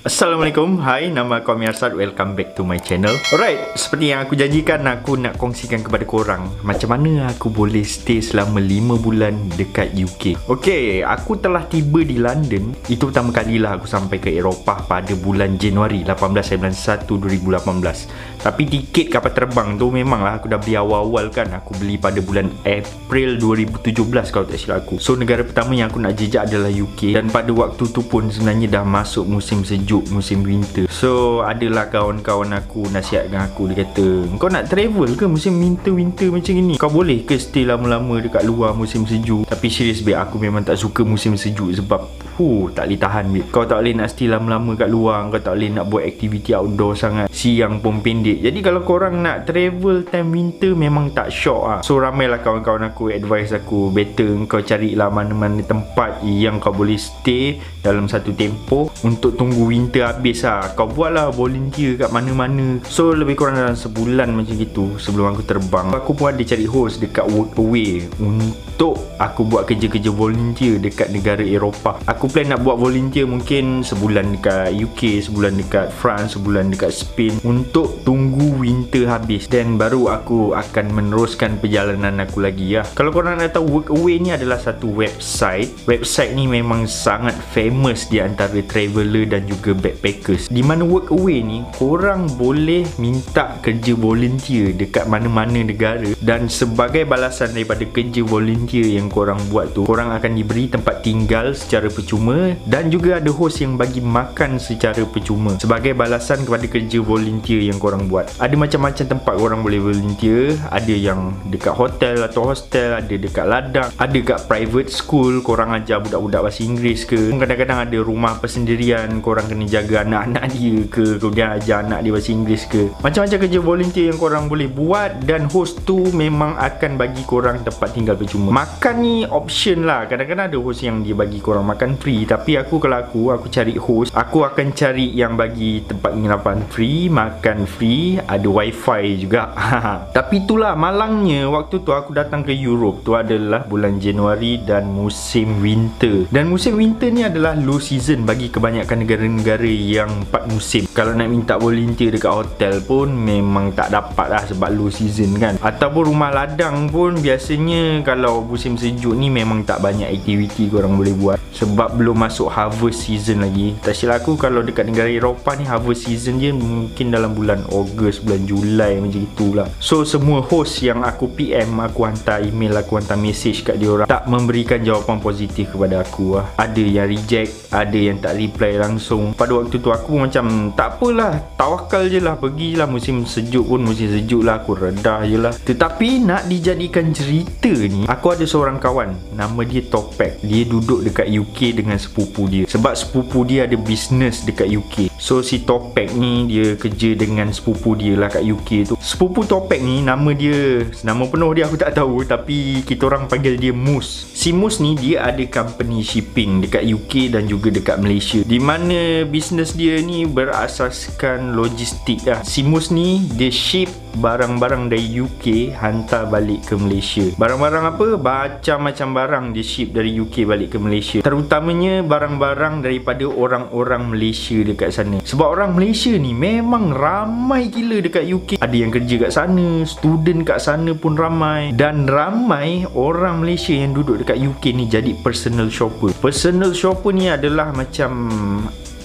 Assalamualaikum, hai, nama aku Amir Arsad, welcome back to my channel. Alright, seperti yang aku janjikan, aku nak kongsikan kepada korang macam mana aku boleh stay selama 5 bulan dekat UK. Okay, aku telah tiba di London. Itu pertama kalilah aku sampai ke Eropah pada bulan Januari 2018. Tapi tiket kapal terbang tu memanglah aku dah beli awal-awal kan. Aku beli pada bulan April 2017 kalau tak silap aku. So negara pertama yang aku nak jejak adalah UK. Dan pada waktu tu pun sebenarnya dah masuk musim sejuk, musim winter. So adalah kawan-kawan aku nasihat dengan aku. Dia kata, kau nak travel ke musim winter macam ni? Kau boleh ke stay lama-lama dekat luar musim sejuk? Tapi serius babe, aku memang tak suka musim sejuk sebab tak boleh tahan babe. Kau tak boleh nak stay lama-lama kat luar. Kau tak boleh nak buat aktiviti outdoor sangat. Siang pun pendek. Jadi kalau korang nak travel time winter memang tak syok lah. So ramailah kawan-kawan aku advise aku, better kau carilah mana-mana tempat yang kau boleh stay dalam satu tempoh untuk tunggu winter habis lah. Kau buatlah volunteer kat mana-mana. So lebih kurang dalam sebulan macam gitu sebelum aku terbang, aku pun ada cari host dekat Workaway untuk aku buat kerja-kerja volunteer dekat negara Eropah. Aku plan nak buat volunteer mungkin sebulan dekat UK, sebulan dekat France, sebulan dekat Spain untuk tunggu winter habis. Dan baru aku akan meneruskan perjalanan aku lagi lah. Kalau korang nak tahu, Workaway ni adalah satu website. Website ni memang sangat famous di antara traveller dan juga backpackers. Di mana Workaway ni korang boleh minta kerja volunteer dekat mana-mana negara. Dan sebagai balasan daripada kerja volunteer yang korang buat tu, korang akan diberi tempat tinggal secara percuma dan juga ada host yang bagi makan secara percuma sebagai balasan kepada kerja volunteer yang korang buat. Ada macam-macam tempat korang boleh volunteer. Ada yang dekat hotel atau hostel, ada dekat ladang, ada dekat private school, korang ajar budak-budak bahasa Inggeris ke. Kadang-kadang ada rumah persendirian, korang kena jaga anak-anak dia ke, kemudian ajar anak dia bahasa Inggeris ke. Macam-macam kerja volunteer yang korang boleh buat. Dan host tu memang akan bagi korang tempat tinggal percuma. Makan ni option lah. Kadang-kadang ada host yang dia bagi korang makan free. Tapi kalau aku cari host, aku akan cari yang bagi tempat penginapan free, makan free, ada wifi juga. Tapi itulah malangnya, waktu tu aku datang ke Europe tu adalah bulan Januari dan musim winter. Dan musim winter ni adalah low season bagi kebanyakan negara-negara yang 4 musim. Kalau nak minta volunteer dekat hotel pun memang tak dapat lah sebab low season kan. Ataupun rumah ladang pun biasanya kalau musim sejuk ni memang tak banyak aktiviti korang boleh buat sebab belum masuk harvest season lagi. Tak silap aku kalau dekat negara Eropah ni harvest season je mungkin dalam bulan Ogos, bulan Julai macam itulah. So semua host yang aku PM, aku hantar email, aku hantar message kat diorang, tak memberikan jawapan positif kepada aku lah. Ada yang reject, ada yang tak reply langsung. Pada waktu tu aku macam tak apalah, tawakal je lah, pergilah. Musim sejuk pun musim sejuk lah, aku redah je lah. Tetapi nak dijadikan cerita ni, aku ada seorang kawan, nama dia Topek. Dia duduk dekat UK dengan sepupu dia sebab sepupu dia ada bisnes dekat UK. So si Topek ni dia kerja dengan sepupu dia lah kat UK tu. Sepupu Topek ni nama penuh dia aku tak tahu, tapi kita orang panggil dia Mus. Si Mus ni dia ada company shipping dekat UK dan juga dekat Malaysia, di mana bisnes dia ni berasaskan logistik lah. Si Mus ni dia ship barang-barang dari UK hantar balik ke Malaysia. Barang-barang apa? Macam-macam barang dia ship dari UK balik ke Malaysia. Terutamanya barang-barang daripada orang-orang Malaysia dekat sana. Sebab orang Malaysia ni memang ramai gila dekat UK. Ada yang kerja kat sana, student kat sana pun ramai. Dan ramai orang Malaysia yang duduk dekat UK ni jadi personal shopper. Personal shopper ni adalah macam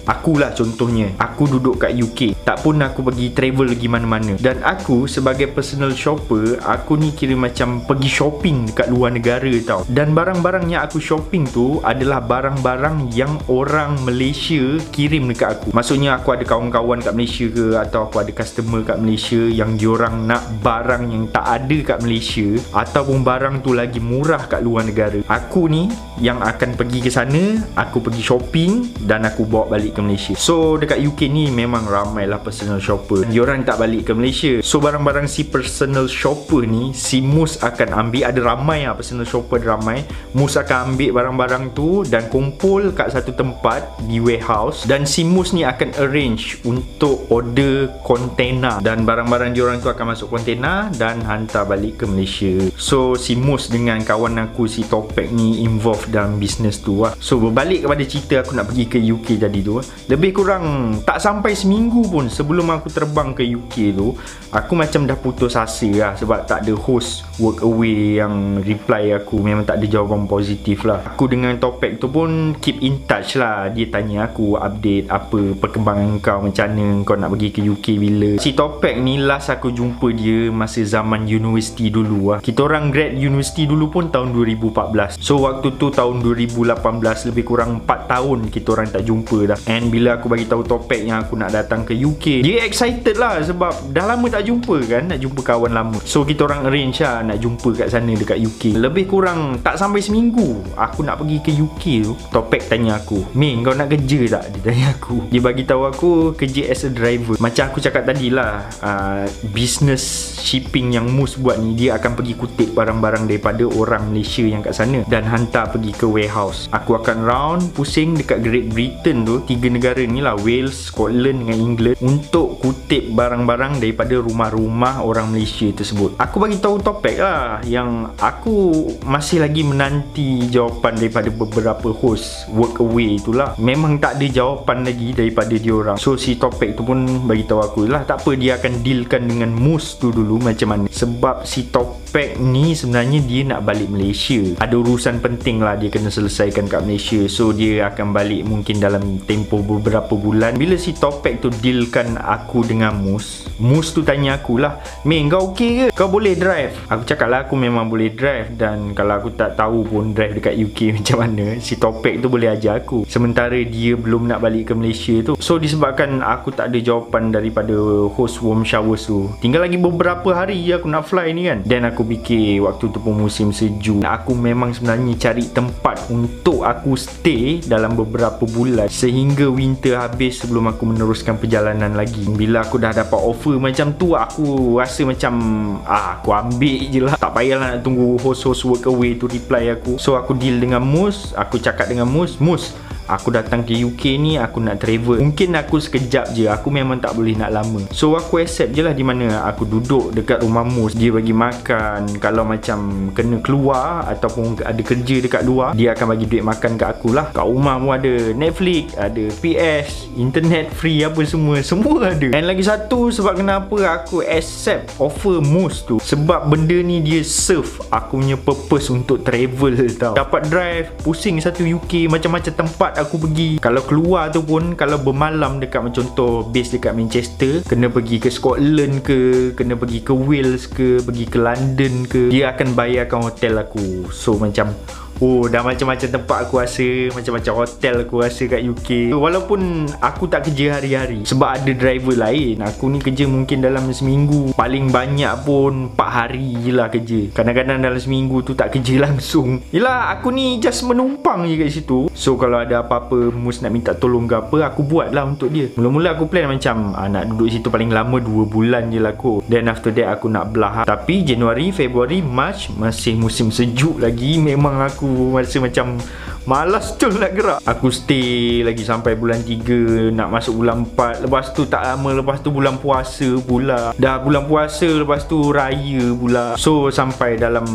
akulah contohnya. Aku duduk kat UK, tak pun aku pergi travel lagi mana-mana. Dan aku sebagai personal shopper, aku ni kira macam pergi shopping dekat luar negara tau. Dan barang-barang yang aku shopping tu adalah barang-barang yang orang Malaysia kirim dekat aku. Maksudnya aku ada kawan-kawan kat Malaysia ke, atau aku ada customer kat Malaysia yang diorang nak barang yang tak ada kat Malaysia, ataupun barang tu lagi murah kat luar negara. Aku ni yang akan pergi ke sana, aku pergi shopping dan aku bawa balik ke Malaysia. So dekat UK ni memang ramailah personal shopper. Diorang tak balik ke Malaysia. So barang-barang si personal shopper ni, si Mus akan ambil. Ada ramai lah personal shopper, ramai. Mus akan ambil barang-barang tu dan kumpul kat satu tempat di warehouse. Dan si Mus ni akan arrange untuk order kontainer, dan barang-barang diorang tu akan masuk kontainer dan hantar balik ke Malaysia. So si Mus dengan kawan aku si Topek ni involved dalam bisnes tu lah. So berbalik kepada cerita aku nak pergi ke UK tadi tu. lebih kurang tak sampai seminggu pun sebelum aku terbang ke UK tu, aku macam dah putus asa lah, sebab tak ada host work away yang reply aku. Memang tak ada jawapan positif lah. Aku dengan Topek tu pun keep in touch lah. Dia tanya aku update apa perkembangan kau, macam mana kau nak pergi ke UK bila. Si Topek ni last aku jumpa dia masa zaman universiti dulu lah. Kita orang grad universiti dulu pun tahun 2014. So waktu tu tahun 2018, lebih kurang 4 tahun kita orang tak jumpa dah. And bila aku bagi tahu Topek yang aku nak datang ke UK, dia excited lah sebab dah lama tak jumpa kan, nak jumpa kawan lama. So kita orang arrange lah nak jumpa kat sana dekat UK. Lebih kurang tak sampai seminggu aku nak pergi ke UK tu, Topek tanya aku, "Min, kau nak kerja tak?" Dia tanya aku. Dia bagi tahu aku kerja as a driver. Macam aku cakap tadi lah, business shipping yang Mus buat ni, dia akan pergi kutip barang-barang daripada orang Malaysia yang kat sana dan hantar pergi ke warehouse. Aku akan round pusing dekat Great Britain tu, 3 negara ni lah, Wales, Scotland dengan England, untuk kutip barang-barang daripada rumah-rumah orang Malaysia tersebut. Aku bagi tahu Topek lah yang aku masih lagi menanti jawapan daripada beberapa host work away itulah. Memang tak ada jawapan lagi daripada dia orang. So si Topek tu pun bagi tahu aku lah, tak apa, dia akan dealkan dengan Mus tu dulu macam mana. Sebab si Topek ni sebenarnya dia nak balik Malaysia. Ada urusan penting lah dia kena selesaikan kat Malaysia. So dia akan balik mungkin dalam tempoh beberapa bulan. Bila si Topek tu dealkan aku dengan Mus tu tanya aku lah, "Min, kau okey ke? Kau boleh drive?" Aku cakap lah aku memang boleh drive, dan kalau aku tak tahu pun drive dekat UK macam mana, si Topek tu boleh ajar aku. Sementara dia belum nak balik ke Malaysia tu. So disebabkan aku tak ada jawapan daripada host warm showers tu, tinggal lagi beberapa hari aku nak fly ni kan. Dan aku fikir waktu tu pun musim sejuk. Aku memang sebenarnya cari tempat untuk aku stay dalam beberapa bulan sehingga winter habis sebelum aku meneruskan perjalanan lagi. Bila aku dah dapat offer macam tu, aku rasa macam aku ambil je lah. Tak payahlah nak tunggu host-host work away tu reply aku. So aku deal dengan Mus. Aku cakap dengan Mus, aku datang ke UK ni, aku nak travel. Mungkin aku sekejap je, aku memang tak boleh nak lama. So aku accept je lah, di mana aku duduk dekat rumah Mus. Dia bagi makan. Kalau macam kena keluar ataupun ada kerja dekat luar, dia akan bagi duit makan kat aku lah. Kat rumah pun ada Netflix, ada PS, internet free, apa semua ada. And lagi satu, sebab kenapa aku accept offer Mus tu, sebab benda ni dia serve aku punya purpose untuk travel tau. Dapat drive, pusing satu UK, macam-macam tempat aku pergi. Kalau keluar tu pun, kalau bermalam dekat macam contoh base dekat Manchester, kena pergi ke Scotland ke, kena pergi ke Wales ke, pergi ke London ke, dia akan bayarkan hotel aku. So macam dah macam-macam tempat aku rasa, macam-macam hotel aku rasa kat UK. Walaupun aku tak kerja hari-hari sebab ada driver lain, aku ni kerja mungkin dalam seminggu paling banyak pun 4 hari je lah kerja. Kadang-kadang dalam seminggu tu tak kerja langsung. Yelah, aku ni just menumpang je kat situ. So kalau ada apa-apa Mus nak minta tolong ke apa, aku buat lah untuk dia. Mula-mula aku plan macam nak duduk situ paling lama 2 bulan je lah kot. Then after that aku nak belah. Tapi Januari, Februari, March masih musim sejuk lagi. Memang aku rasa macam malas tu nak gerak. Aku stay lagi sampai bulan 3, nak masuk bulan 4. Lepas tu tak lama, lepas tu bulan puasa pula. Dah bulan puasa, lepas tu raya pula. So sampai dalam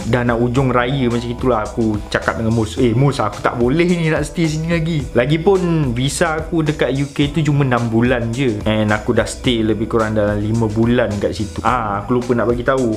dah nak ujung raya macam itulah, aku cakap dengan Mus, Mus, aku tak boleh ni nak stay sini lagi. Lagipun visa aku dekat UK tu cuma 6 bulan je, and aku dah stay lebih kurang dalam 5 bulan kat situ. Aku lupa nak bagi tahu,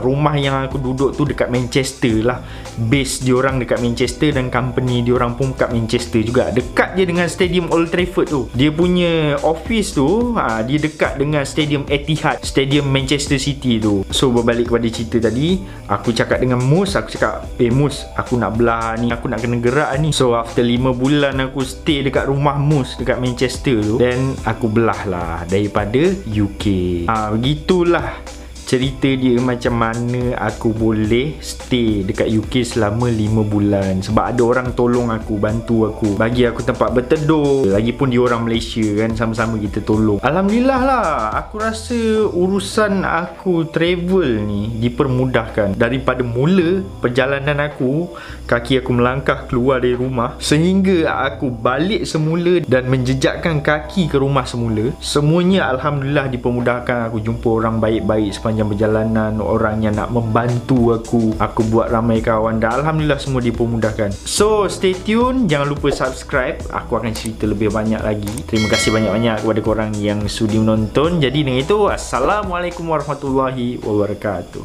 rumah yang aku duduk tu dekat Manchester lah. Base diorang dekat Manchester dan company diorang pun kat Manchester juga. Dekat je dengan stadium Old Trafford tu. Dia punya office tu dia dekat dengan stadium Etihad, stadium Manchester City tu. So berbalik kepada cerita tadi, aku cakap dengan Mus, aku cakap, Mus, aku nak belah ni, aku nak kena gerak ni. So after 5 bulan aku stay dekat rumah Mus dekat Manchester tu, then aku belah lah daripada UK. Begitulah cerita dia macam mana aku boleh stay dekat UK selama 5 bulan. Sebab ada orang tolong aku, bantu aku, bagi aku tempat berteduh. Lagipun dia orang Malaysia kan, sama-sama kita tolong. Alhamdulillah lah, aku rasa urusan aku travel ni dipermudahkan. Daripada mula perjalanan aku, kaki aku melangkah keluar dari rumah, sehingga aku balik semula dan menjejakkan kaki ke rumah semula, semuanya Alhamdulillah dipermudahkan. Aku jumpa orang baik-baik sepanjang sepanjang perjalanan, orang yang nak membantu aku buat ramai kawan, dan Alhamdulillah semua dipermudahkan. So stay tune, jangan lupa subscribe, aku akan cerita lebih banyak lagi. Terima kasih banyak-banyak kepada korang yang sudi menonton. Jadi dengan itu, Assalamualaikum warahmatullahi wabarakatuh.